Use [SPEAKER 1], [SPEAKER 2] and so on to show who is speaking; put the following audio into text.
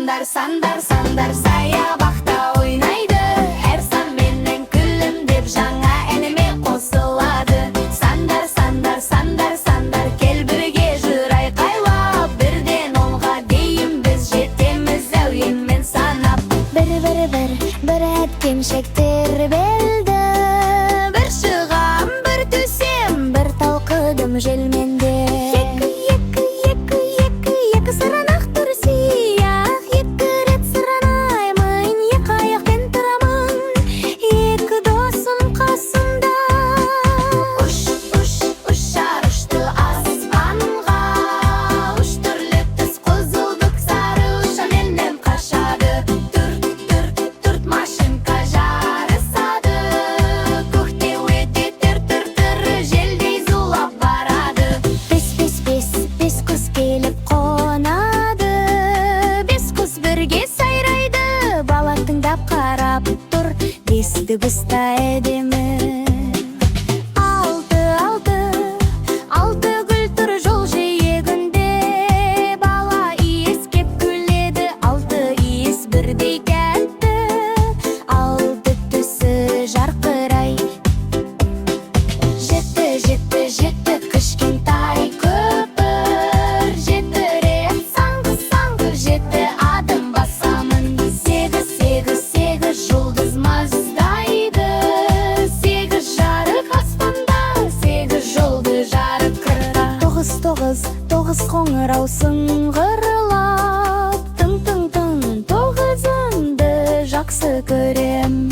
[SPEAKER 1] Сандар, сандар, сандар саябақта ойнайды. Әр сан менен күлім деп жаңа әніме қосылады. Сандар, сандар, сандар, сандар кел бірге жүр айқайлап. Бірден онға дейін біз жетеміз әуенмен санап.
[SPEAKER 2] Бір әткеншектер белді,
[SPEAKER 1] Бір шығам, бір түсем,
[SPEAKER 2] бір талқыдым желменде. Екі сыранақ тұры сияқ, екі рет сыранаймын, екі аяқпен тұрамын, екі досым қасымда.
[SPEAKER 1] Уш, уш, ұшар ұшты аспанға. Үш түрлі түс қызылдық сары ұшаменен қашады. Түрт машинка жарысады. Көкте өтетер түр-түрі желдей зулап барады.
[SPEAKER 2] Бес құс келіп қонады, бес құс бірге сайрайды. Бала тыңдап қарап тұр, бес дыбыста әдемі. Алты гүл тұр жол жиегінде, бала иіскеп күледі. Алты иіс бірдей тәтті, алты түсі жарқырай. Жетті кішкентай көпір, жеті рет саңғы, жеті адым басамын. Сегіз жұлдыз маздайды, сегіз жарық аспанда, сегіз жұлдыз жарық қырда. Тоғыз қоңырау сыңғырлап, тың, тоғызынды жақсы көрем.